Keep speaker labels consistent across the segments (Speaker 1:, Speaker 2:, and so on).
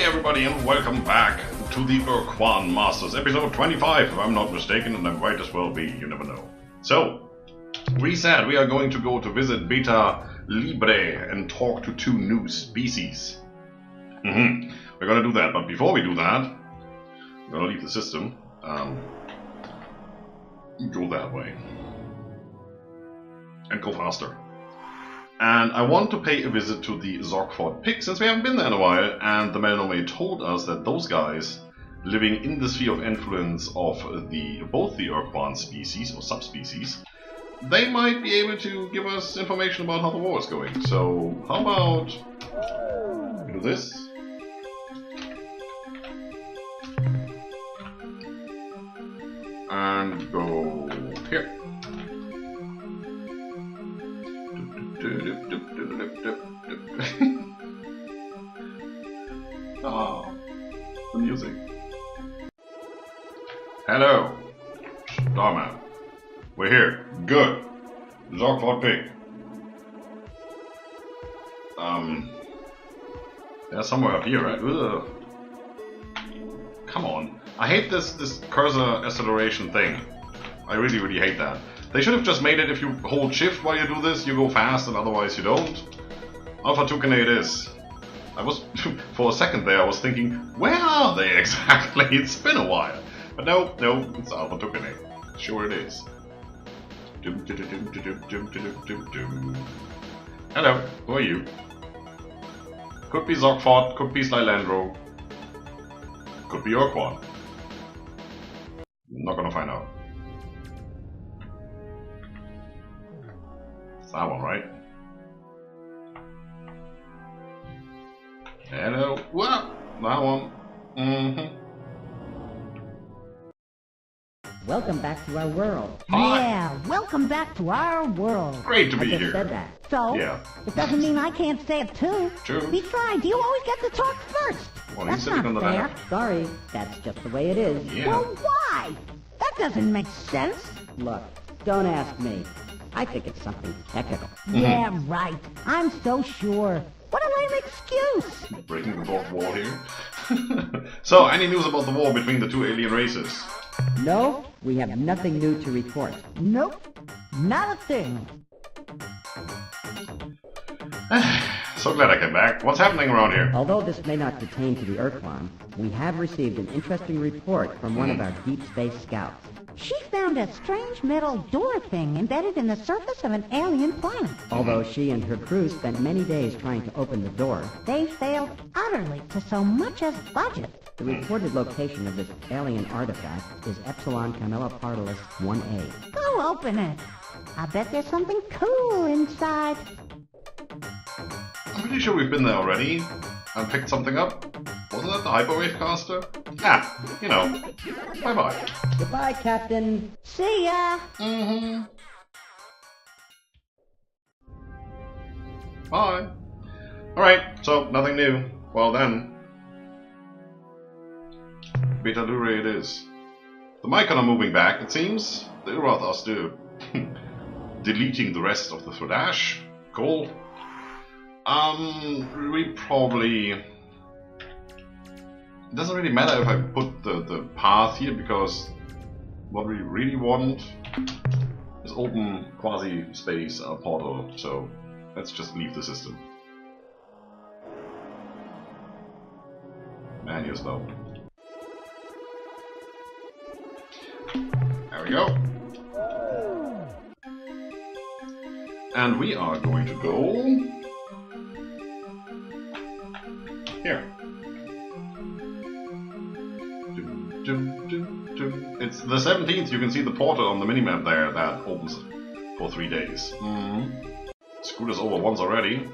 Speaker 1: everybody, and welcome back to the Ur-Quan Masters, episode 25, if I'm not mistaken, and I might as well be, you never know. So, we said we are going to go to visit Beta Libre and talk to two new species. We're gonna do that, but before we do that, I'm gonna leave the system. Go that way. And go faster. And I want to pay a visit to the Zorkford Pig, since we haven't been there in a while, and the Melnome told us that those guys, living in the sphere of influence of both the Ur-Quan species, or subspecies, they might be able to give us information about how the war is going. So, how about we do this? And go here. Oh, the music. Hello, Starman. We're here. Good. Zorkford Pig. They're somewhere up here, right? Ugh. Come on. I hate this cursor acceleration thing. I really hate that. They should have just made it if you hold shift while you do this, you go fast, and otherwise you don't. Alpha Tucane it is. I was, for a second there, I was thinking, where are they exactly? It's been a while. But no, it's Alpha Tucane. Sure it is. Hello, who are you? Could be Zorkford, could be Slylandro, could be Ur-Quan. Not gonna find out. It's that one, right? Hello. Well, that one.
Speaker 2: Welcome back to our world.
Speaker 1: Hi.
Speaker 3: Yeah, welcome back to our world.
Speaker 1: Great to
Speaker 2: I
Speaker 1: be
Speaker 2: just
Speaker 1: here.
Speaker 2: said that.
Speaker 3: So,
Speaker 1: Yeah.
Speaker 3: it doesn't mean I can't say it too.
Speaker 1: True.
Speaker 3: Besides, you always get to talk first.
Speaker 1: Well, he's
Speaker 3: That's
Speaker 1: sitting
Speaker 3: not
Speaker 1: on the
Speaker 3: fair.
Speaker 1: left.
Speaker 2: Sorry, that's just the way it is.
Speaker 1: Yeah.
Speaker 3: Well, why? That doesn't make sense.
Speaker 2: Look, don't ask me. I think it's something technical.
Speaker 3: Yeah, right. I'm so sure. What a lame excuse.
Speaker 1: Breaking the fourth wall here. So, any news about the war between the two alien races?
Speaker 2: No, we have nothing new to report.
Speaker 3: Nope, not a thing.
Speaker 1: So glad I came back. What's happening around here?
Speaker 2: Although this may not pertain to the Ur-Quan, we have received an interesting report from one of our deep space scouts.
Speaker 3: She found a strange metal door thing embedded in the surface of an alien planet.
Speaker 2: Although she and her crew spent many days trying to open the door,
Speaker 3: They failed utterly to so much as budget.
Speaker 2: the reported location of this alien artifact is Epsilon Camelopardalis 1A.
Speaker 3: Go open it. I bet there's something cool inside.
Speaker 1: I'm pretty sure we've been there already and picked something up. Wasn't that the Hyperwave caster? Yeah, you know. Bye-bye.
Speaker 2: Goodbye, Captain.
Speaker 3: See ya.
Speaker 1: Bye. Alright, so nothing new. Well then. Beta Lure it is. The Mycon are moving back, it seems. The Urath are still deleting the rest of the Thredash. Cool. We probably... It doesn't really matter if I put the path here, because what we really want is open quasi-space portal, so let's just leave the system. Man, you're slow. There we go. And we are going to go here. It's the 17th, you can see the portal on the minimap there that opens for 3 days. Screwed us over once already.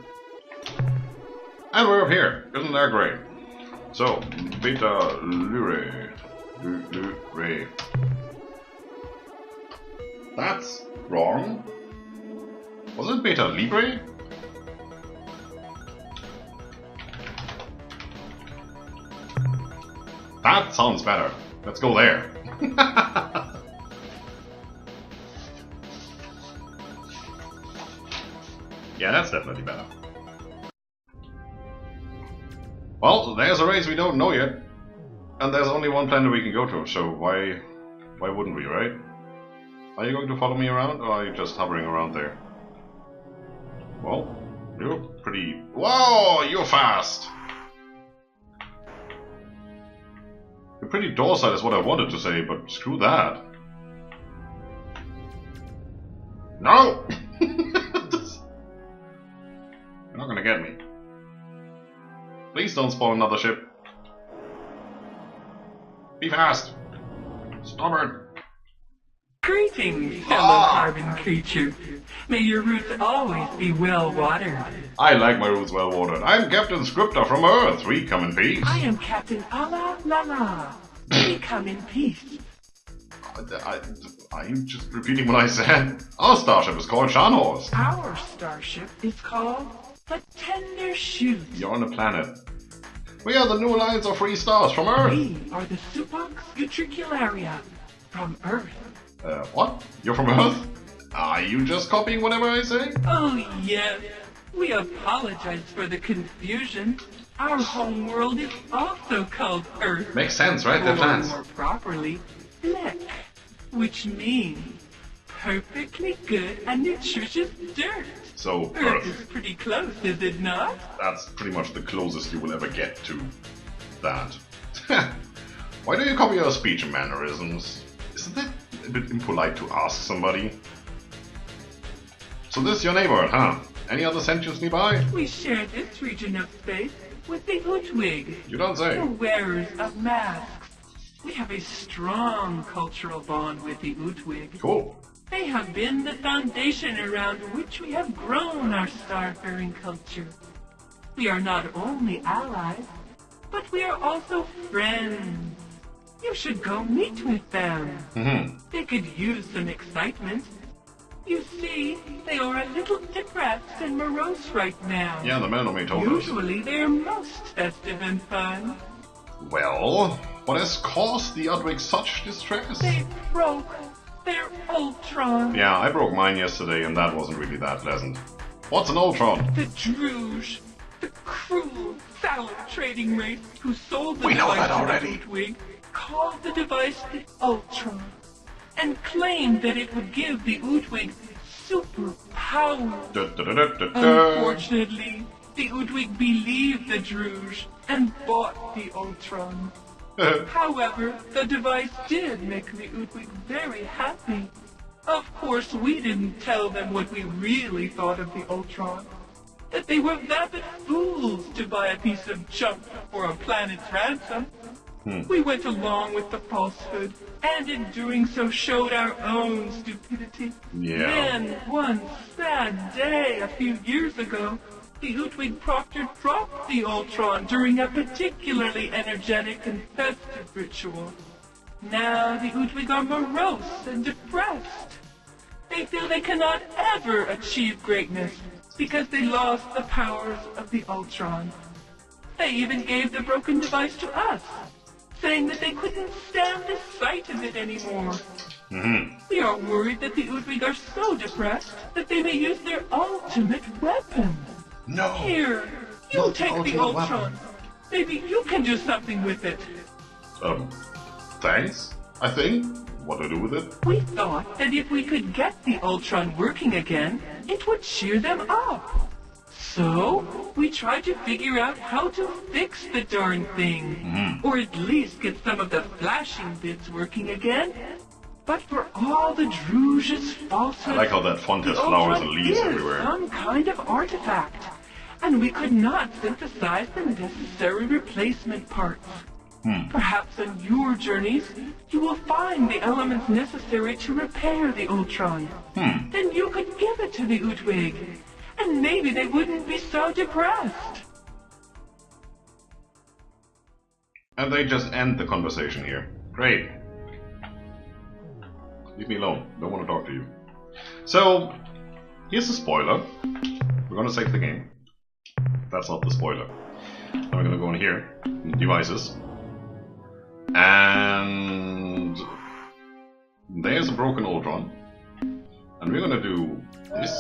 Speaker 1: And we're up here, isn't that great? So, Beta Lure. Lure. That's wrong. Wasn't it Beta Libre? That sounds better. Let's go there. Yeah, that's definitely better. Well, there's a race we don't know yet. And there's only one planet we can go to, so why wouldn't we, right? Are you going to follow me around, or are you just hovering around there? Well, you're pretty... Whoa, you're fast! You're pretty docile is what I wanted to say, but screw that. No! You're not gonna get me. Please don't spawn another ship. Be fast! Stubborn!
Speaker 4: Greetings, fellow carbon creature. May your roots always be well watered.
Speaker 1: I like my roots well watered. I'm Captain Scryptar from Earth. We come in peace.
Speaker 4: I am Captain Allah Lala. We come in peace.
Speaker 1: Are you just repeating what I said? Our starship is called Shanhorse.
Speaker 4: Our starship is called the Tender Shoot.
Speaker 1: You're on a planet. We are the New Alliance of Free Stars from Earth.
Speaker 4: We are the SUPOX Utricularia from Earth.
Speaker 1: What? You're from Earth? Are you just copying whatever I say?
Speaker 4: Oh, yes. We apologize for the confusion. Our home world is also called Earth.
Speaker 1: Makes sense, right?
Speaker 4: Or
Speaker 1: That plans.
Speaker 4: more properly, Fleck, which means perfectly good and nutritious dirt.
Speaker 1: So,
Speaker 4: Earth
Speaker 1: Earth.
Speaker 4: is pretty close, is it not?
Speaker 1: That's pretty much the closest you will ever get to that. Why do you copy your speech and mannerisms? Isn't that a bit impolite to ask somebody? So this is your neighborhood, huh? Any other sentients nearby?
Speaker 4: We share this region of space with the UTWIG,
Speaker 1: You don't say.
Speaker 4: the wearers of masks. We have a strong cultural bond with the UTWIG.
Speaker 1: Cool.
Speaker 4: They have been the foundation around which we have grown our starfaring culture. We are not only allies, but we are also friends. You should go meet with them. They could use some excitement. You see, they are a little depressed and morose right now.
Speaker 1: Yeah, the man on me told us.
Speaker 4: Usually they're most festive and fun.
Speaker 1: Well, what has caused the UTWIG such distress?
Speaker 4: They broke their Ultron.
Speaker 1: Yeah, I broke mine yesterday and that wasn't really that pleasant. What's an Ultron?
Speaker 4: The Druge, the cruel, sallow trading race who sold the
Speaker 1: We know
Speaker 4: device
Speaker 1: that
Speaker 4: to
Speaker 1: already.
Speaker 4: the UTWIG, called the device the Ultron, and claimed that it would give the UTWIG superpower. Unfortunately, the UTWIG believed the Druge and bought the Ultron. However, the device did make the UTWIG very happy. Of course, we didn't tell them what we really thought of the Ultron. That they were vapid fools to buy a piece of junk for a planet's ransom. We went along with the falsehood, and in doing so showed our own stupidity.
Speaker 1: Yeah.
Speaker 4: Then, one sad day a few years ago, the UTWIG Proctor dropped the Ultron during a particularly energetic and festive ritual. Now the UTWIG are morose and depressed. They feel they cannot ever achieve greatness because they lost the powers of the Ultron. They even gave the broken device to us, saying that they couldn't stand the sight of it anymore. We are worried that the UTWIG are so depressed that they may use their ultimate weapon.
Speaker 1: No.
Speaker 4: Here, you
Speaker 1: Not the
Speaker 4: take the
Speaker 1: ultimate
Speaker 4: Ultron.
Speaker 1: weapon.
Speaker 4: Maybe you can do something with it.
Speaker 1: Thanks, I think. What do I do with it?
Speaker 4: We thought that if we could get the Ultron working again, it would cheer them up. So, we tried to figure out how to fix the darn thing. Or at least get some of the flashing bits working again. But for all the Druge's falsehoods,
Speaker 1: I like how that font has
Speaker 4: the
Speaker 1: flowers
Speaker 4: Ultron
Speaker 1: and leaves
Speaker 4: is
Speaker 1: everywhere.
Speaker 4: some kind of artifact. And we could not synthesize the necessary replacement parts. Perhaps on your journeys, you will find the elements necessary to repair the Ultron. Then you could give it to the UTWIG, and maybe they wouldn't be so depressed.
Speaker 1: And they just end the conversation here. Great. Leave me alone. Don't want to talk to you. So, here's the spoiler. We're gonna save the game. That's not the spoiler. Now we're gonna go in here, in devices. And there's a broken Ultron. And we're gonna do this.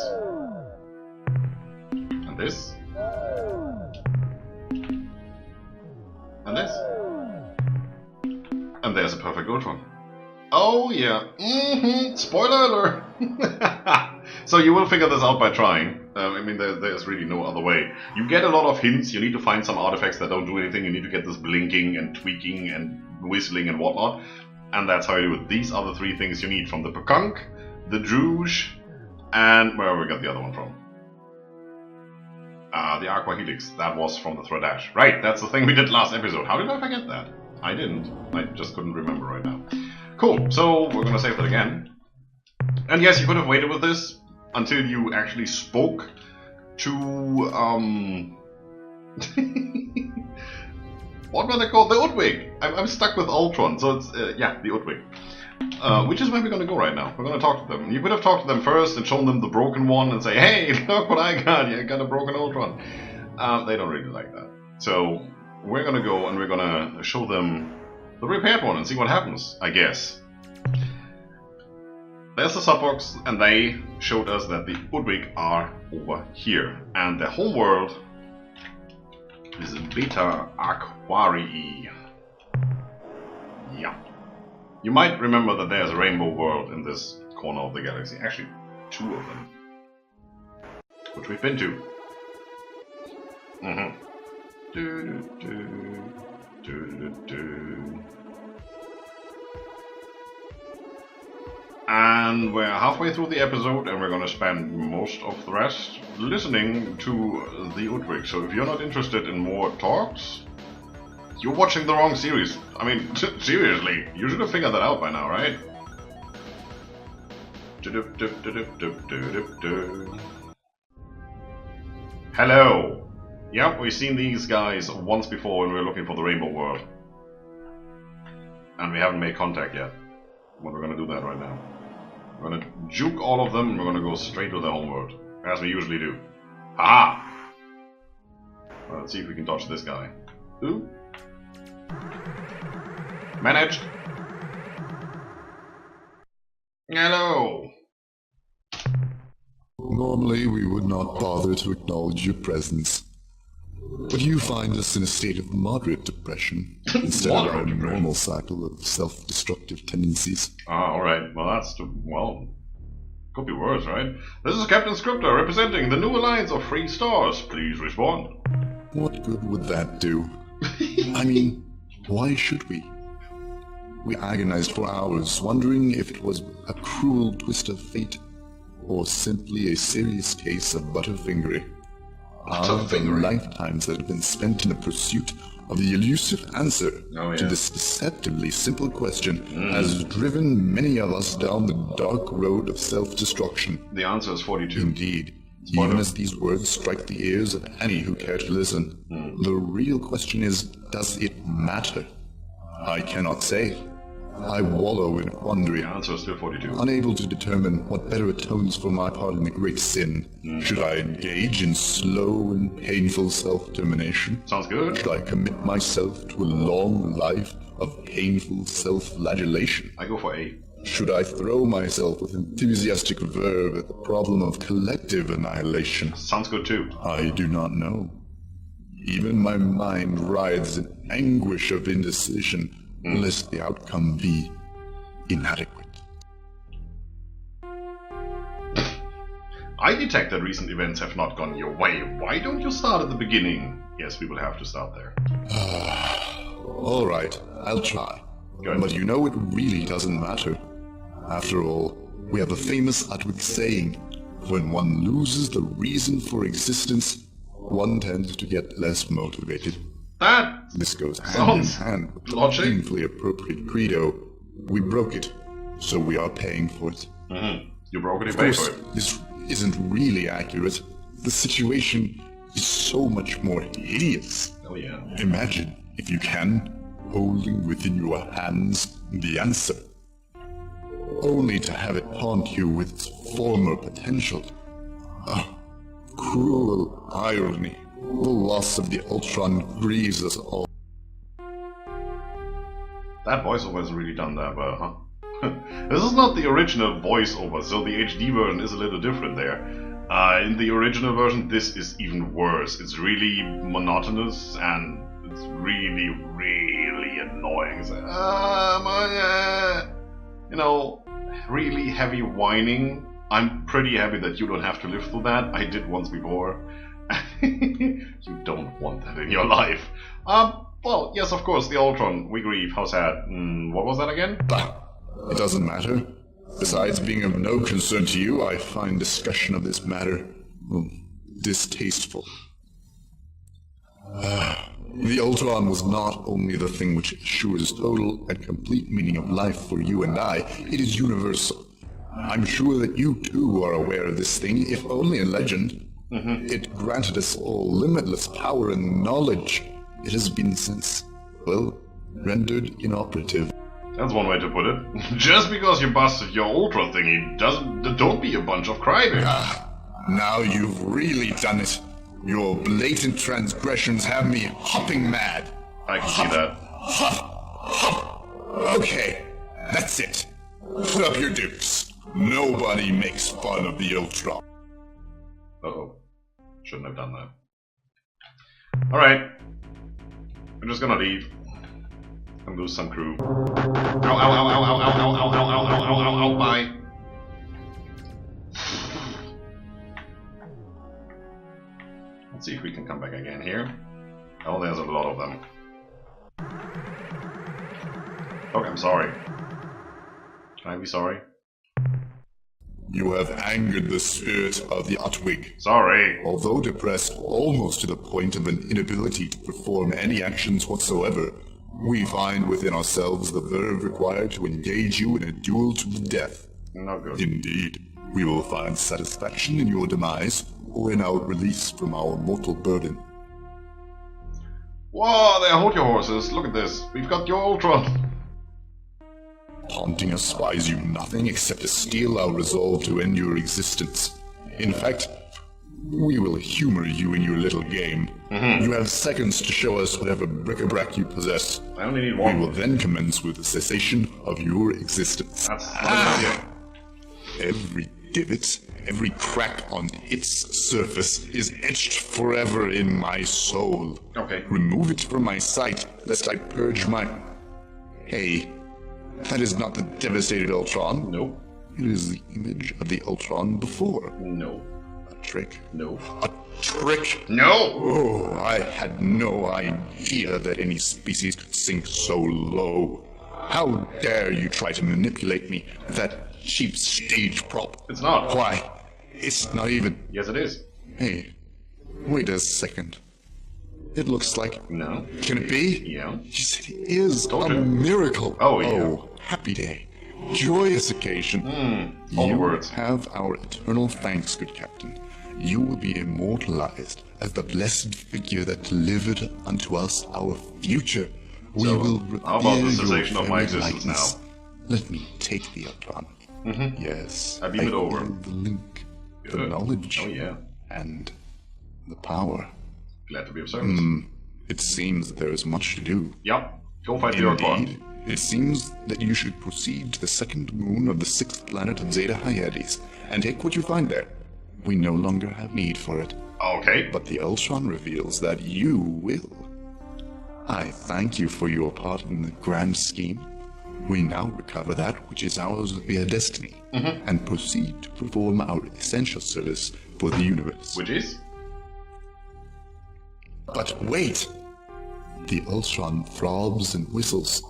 Speaker 1: And this. And this. And there's a perfect Ur-Quan. Oh yeah. Spoiler alert. So you will figure this out by trying. I mean, there's really no other way. You get a lot of hints. You need to find some artifacts that don't do anything. You need to get this blinking and tweaking and whistling and whatnot. And that's how you do it. These are the 3 things you need from the Pekunk, the Druge, and where we got the other one from. The Aqua Helix. That was from the Threadash. Right, that's the thing we did last episode. How did I forget that? I didn't. I just couldn't remember right now. Cool, so we're gonna save that again. And yes, you could have waited with this until you actually spoke to, what were they called? The UTWIG! I'm stuck with Ultron, so it's, yeah, the UTWIG. Which is where we're gonna go right now. We're gonna talk to them. You could have talked to them first and shown them the broken one and say, hey, look what I got, you got a broken Ultron. They don't really like that. So, we're gonna go and we're gonna show them the repaired one and see what happens, I guess. There's the SUPOX, and they showed us that the UTWIG are over here. And their home world is Beta Aquarii. Yeah. You might remember that there's a rainbow world in this corner of the galaxy. Actually, 2 of them. Which we've been to. And we're halfway through the episode, and we're gonna spend most of the rest listening to the UTWIG. So if you're not interested in more talks, you're watching the wrong series. I mean, seriously, you should have figured that out by now, right? Hello! Yep, we've seen these guys once before when we were looking for the Rainbow World. And we haven't made contact yet. But we're gonna do that right now. We're gonna juke all of them and we're gonna go straight to their homeworld. As we usually do. Haha! Well, let's see if we can dodge this guy. Ooh. Managed! Hello!
Speaker 5: Normally we would not bother to acknowledge your presence. But you find us in a state of moderate depression, instead of our normal cycle of self-destructive tendencies.
Speaker 1: Ah, alright. Well, that's... well... could be worse, right? This is Captain Scryptar representing the new alliance of free stars. Please respond.
Speaker 5: What good would that do? I mean, why should we? We agonized for hours, wondering if it was a cruel twist of fate, or simply a serious case of butterfingery. The lifetimes that have been spent in the pursuit of the elusive answer to this deceptively simple question has driven many of us down the dark road of self-destruction.
Speaker 1: The answer is 42.
Speaker 5: Indeed. Even as these words strike the ears of any who care to listen, the real question is, does it matter? I cannot say. I wallow in a quandary.
Speaker 1: The answer is still 42.
Speaker 5: Unable to determine what better atones for my part in the great sin. Should I engage in slow and painful self-termination?
Speaker 1: Sounds good.
Speaker 5: Should I commit myself to a long life of painful self-flagellation?
Speaker 1: I go for A.
Speaker 5: Should I throw myself with enthusiastic verve at the problem of collective annihilation?
Speaker 1: Sounds good too.
Speaker 5: I do not know. Even my mind writhes in anguish of indecision, lest the outcome be inadequate.
Speaker 1: I detect that recent events have not gone your way. Why don't you start at the beginning? Yes, we will have to start there.
Speaker 5: All right, I'll try.
Speaker 1: Good.
Speaker 5: But you know it really doesn't matter. After all, we have a famous UTWIG saying, when one loses the reason for existence, one tends to get less motivated. This goes hand in hand with the painfully appropriate credo. We broke it, so we are paying for it.
Speaker 1: You broke it, you pay for it.
Speaker 5: This isn't really accurate. The situation is so much more hideous.
Speaker 1: Oh yeah.
Speaker 5: Imagine, if you can, holding within your hands the answer, only to have it haunt you with its former potential. Cruel irony. The loss of the Ultron grieves us all.
Speaker 1: That voiceover hasn't really done that well, huh? This is not the original voiceover, so the HD version is a little different there. In the original version, this is even worse. It's really monotonous, and It's really, really annoying. It's like, you know, really heavy whining. I'm pretty happy that you don't have to live through that. I did once before. You don't want that in your life. Well, yes, of course, the Ultron, we grieve, how sad. What was that again?
Speaker 5: Bah, it doesn't matter. Besides being of no concern to you, I find discussion of this matter distasteful. The Ultron was not only the thing which assures total and complete meaning of life for you and I, it is universal. I'm sure that you too are aware of this thing, if only in legend. It granted us all limitless power and knowledge. It has been since, well, rendered inoperative.
Speaker 1: That's one way to put it. Just because you busted your Ultra thingy don't be a bunch of crybabies.
Speaker 5: Now you've really done it. Your blatant transgressions have me hopping mad.
Speaker 1: I can see that.
Speaker 5: Okay, that's it. Put up your dukes. Nobody makes fun of the Ultron.
Speaker 1: Uh-oh. Shouldn't have done that. Alright. I'm just gonna leave. And lose some crew. Ow, ow, ow, ow, ow, ow, ow, ow, ow, ow, ow, ow, ow, ow, bye. Let's see if we can come back again here. Oh, there's a lot of them. Okay, I'm sorry. Can I be sorry?
Speaker 5: You have angered the spirit of the UTWIG.
Speaker 1: Sorry.
Speaker 5: Although depressed almost to the point of an inability to perform any actions whatsoever, we find within ourselves the verve required to engage you in a duel to the death.
Speaker 1: Not good.
Speaker 5: Indeed, we will find satisfaction in your demise, or in our release from our mortal burden.
Speaker 1: Whoa, there, hold your horses. Look at this. We've got your Ultron.
Speaker 5: Haunting us buys you nothing except to steal our resolve to end your existence. In fact, we will humor you in your little game. You have seconds to show us whatever bric-a-brac you possess.
Speaker 1: I only need one.
Speaker 5: We will then commence with the cessation of your existence.
Speaker 1: That's not an idea.
Speaker 5: Every divot, every crack on its surface is etched forever in my soul.
Speaker 1: Okay.
Speaker 5: Remove it from my sight, lest I purge my... Hey, that is not the devastated Ultron.
Speaker 1: Nope.
Speaker 5: It is the image of the Ultron before.
Speaker 1: No.
Speaker 5: A trick.
Speaker 1: No.
Speaker 5: A trick?
Speaker 1: No!
Speaker 5: Oh, I had no idea that any species could sink so low. How dare you try to manipulate me with that cheap stage prop?
Speaker 1: It's not.
Speaker 5: Why? It's not even...
Speaker 1: Yes, it is.
Speaker 5: Hey, wait a second. It looks like...
Speaker 1: No.
Speaker 5: Can it be?
Speaker 1: Yeah.
Speaker 5: Yes, it is.
Speaker 1: Told
Speaker 5: A
Speaker 1: you.
Speaker 5: miracle.
Speaker 1: Oh, yeah.
Speaker 5: Oh, happy day. Joyous occasion.
Speaker 1: All the
Speaker 5: You
Speaker 1: words.
Speaker 5: have our eternal thanks, good captain. You will be immortalized as the blessed figure that delivered unto us our future. We
Speaker 1: So,
Speaker 5: will
Speaker 1: how about the
Speaker 5: revere
Speaker 1: cessation
Speaker 5: your
Speaker 1: of my
Speaker 5: very
Speaker 1: existence
Speaker 5: likeness.
Speaker 1: now?
Speaker 5: Let me take the Ur-Quan. Yes,
Speaker 1: I beam it over.
Speaker 5: feel the link, the
Speaker 1: Good.
Speaker 5: knowledge,
Speaker 1: Oh, yeah.
Speaker 5: and the power.
Speaker 1: Glad to be of service.
Speaker 5: It seems that there is much to do.
Speaker 1: Yep. Go fight the Ur-Quan.
Speaker 5: Indeed, it seems that you should proceed to the second moon of the sixth planet of Zeta Hyades, and take what you find there. We no longer have need for it,
Speaker 1: Okay.
Speaker 5: but the Ultron reveals that you will. I thank you for your part in the grand scheme. We now recover that which is ours via destiny, and proceed to perform our essential service for the universe.
Speaker 1: Which is?
Speaker 5: But wait! The Ultron throbs and whistles.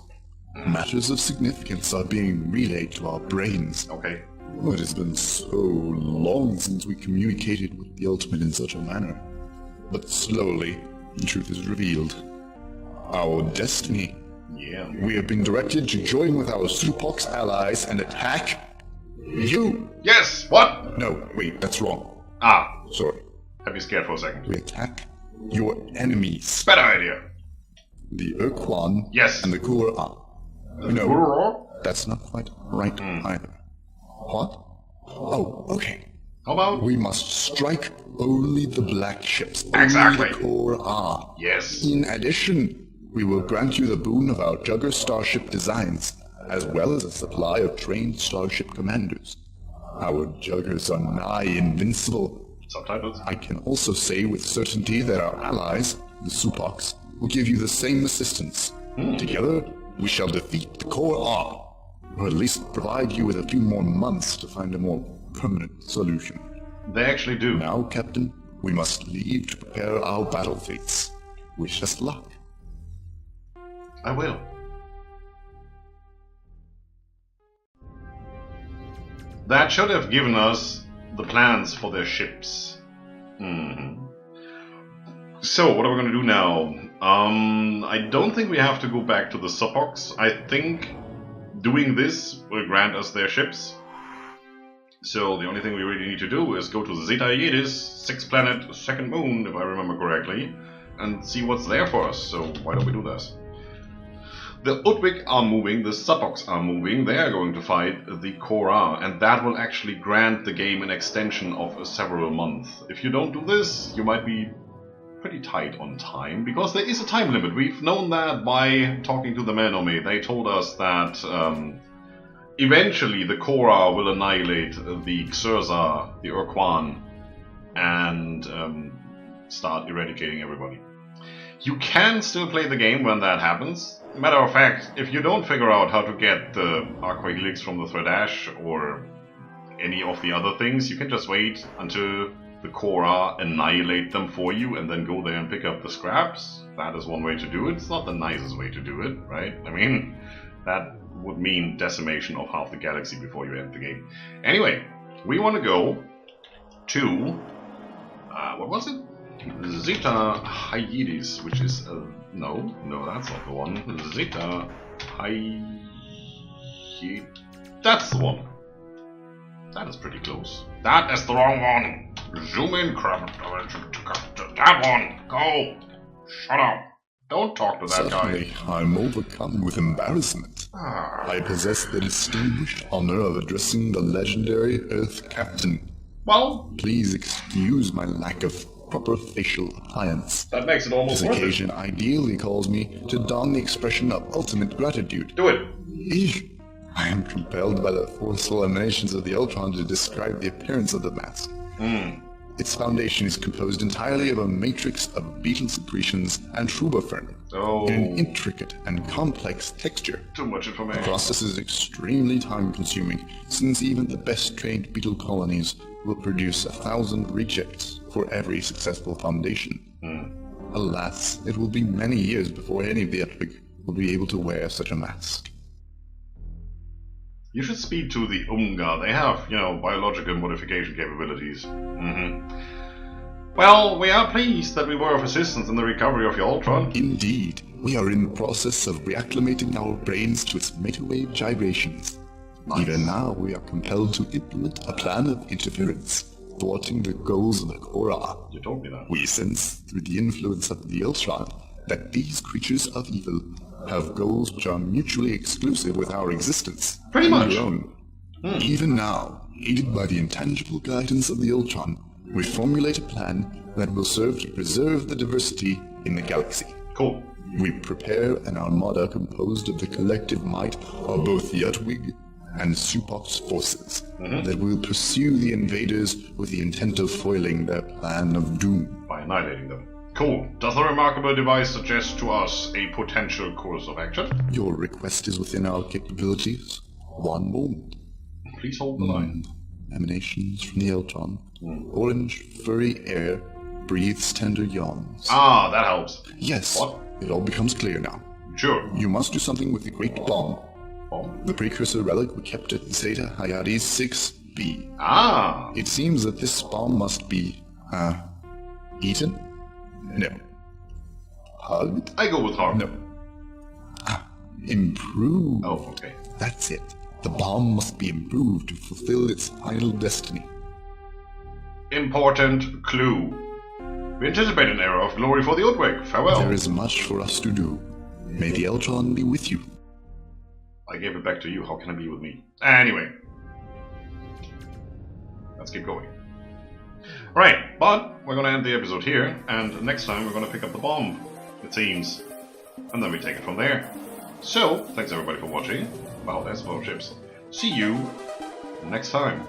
Speaker 5: Matters of significance are being relayed to our brains.
Speaker 1: Okay.
Speaker 5: It has been so long since we communicated with the Ultimate in such a manner. But slowly, the truth is revealed. Our destiny.
Speaker 1: Yeah.
Speaker 5: We have been directed to join with our SUPOX allies and attack... you!
Speaker 1: Yes! What?
Speaker 5: No, wait, that's wrong.
Speaker 1: Ah.
Speaker 5: Sorry.
Speaker 1: Had me scared for a second.
Speaker 5: We attack your enemies.
Speaker 1: Better idea.
Speaker 5: The Ur-Quan
Speaker 1: Yes.
Speaker 5: and the Ur-Quan. No,
Speaker 1: Ur-Quan?
Speaker 5: that's not quite right either. What? Oh, okay.
Speaker 1: How about?
Speaker 5: We must strike only the black ships.
Speaker 1: Exactly.
Speaker 5: Only the Ur-Quan.
Speaker 1: Yes.
Speaker 5: In addition, we will grant you the boon of our Jugger starship designs, as well as a supply of trained starship commanders. Our Juggers are nigh invincible.
Speaker 1: Subtitles?
Speaker 5: I can also say with certainty that our allies, the SUPOX, will give you the same assistance. Together, we shall defeat the Core R, or at least provide you with a few more months to find a more permanent solution.
Speaker 1: They actually do.
Speaker 5: Now, Captain, we must leave to prepare our battle fates. Wish us luck.
Speaker 1: I will. That should have given us the plans for their ships. So, what are we going to do now? I don't think we have to go back to the SUPOX. I think doing this will grant us their ships. So, the only thing we really need to do is go to Zeta Iris, 6th planet, 2nd moon, if I remember correctly, and see what's there for us. So, why don't we do this? The UTWIG are moving, the SUPOX are moving, they are going to fight the Core R, and that will actually grant the game an extension of several months. If you don't do this, you might be pretty tight on time, because there is a time limit. We've known that by talking to the Menome. They told us that eventually the Core R will annihilate the Xurza, the Ur-Quan, and start eradicating everybody. You can still play the game when that happens. Matter of fact, if you don't figure out how to get the Aqua Helix from the Thread Ash or any of the other things, you can just wait until the Core R annihilate them for you and then go there and pick up the scraps. That is one way to do it. It's not the nicest way to do it, right? I mean, that would mean decimation of half the galaxy before you end the game. Anyway, we want to go to... what was it? Zeta Iris, which is... no, that's not the one. Zeta Iris... That's the one. That is pretty close. That is the wrong one. Zoom in, crap. That one. Go. Shut up. Don't talk to that
Speaker 5: Certainly,
Speaker 1: guy.
Speaker 5: I'm overcome with embarrassment. I possess the distinguished honor of addressing the legendary Earth Captain.
Speaker 1: Well,
Speaker 5: Please excuse my lack of proper facial appliance.
Speaker 1: that makes it almost
Speaker 5: This
Speaker 1: worth it.
Speaker 5: occasion ideally calls me to don the expression of ultimate gratitude.
Speaker 1: Do it.
Speaker 5: Eesh. I am compelled by the forceful emanations of the Ultron to describe the appearance of the mask. Its foundation is composed entirely of a matrix of beetle secretions and trubofern
Speaker 1: Oh,
Speaker 5: in an intricate and complex texture.
Speaker 1: too much
Speaker 5: The
Speaker 1: information.
Speaker 5: process is extremely time-consuming, since even the best-trained beetle colonies will produce 1,000 rejects for every successful foundation. Alas, it will be many years before any of the UTWIG will be able to wear such a mask.
Speaker 1: You should speak to the Umga. They have, biological modification capabilities. Well, we are pleased that we were of assistance in the recovery of your Ultron.
Speaker 5: Indeed, we are in the process of reacclimating our brains to its metawave gyrations. Even now, we are compelled to implement a plan of interference, thwarting the goals of the Core R.
Speaker 1: You told me that.
Speaker 5: We sense, through the influence of the Ultron, that these creatures of evil have goals which are mutually exclusive with our existence.
Speaker 1: Pretty
Speaker 5: and
Speaker 1: much.
Speaker 5: their own. Even now, aided by the intangible guidance of the Ultron, we formulate a plan that will serve to preserve the diversity in the galaxy.
Speaker 1: Cool.
Speaker 5: We prepare an armada composed of the collective might of both the UTWIG and SUPOX forces that will pursue the invaders with the intent of foiling their plan of doom.
Speaker 1: By annihilating them. Cool. Does the remarkable device suggest to us a potential course of action?
Speaker 5: Your request is within our capabilities. One moment.
Speaker 1: Please hold the line.
Speaker 5: Emanations from the Ultron. Orange, furry air breathes tender yawns.
Speaker 1: Ah, that helps.
Speaker 5: Yes,
Speaker 1: What?
Speaker 5: it all becomes clear now.
Speaker 1: Sure.
Speaker 5: You must do something with the Great Bomb,
Speaker 1: Bomb.
Speaker 5: the precursor relic we kept at Zeta Iris 6b.
Speaker 1: Ah,
Speaker 5: It seems that this bomb must be, eaten? No. Hugged?
Speaker 1: I go with Harp.
Speaker 5: No. Improved.
Speaker 1: Oh, okay.
Speaker 5: That's it. The bomb must be improved to fulfill its final destiny.
Speaker 1: Important clue. We anticipate an era of glory for the UTWIG. Farewell.
Speaker 5: There is much for us to do. May the Ultron be with you.
Speaker 1: I gave it back to you. How can it be with me? Anyway. Let's keep going. Right, but we're going to end the episode here, and next time we're going to pick up the bomb, it seems. And then we take it from there. So, thanks everybody for watching. Wow, there's 4 ships. See you next time.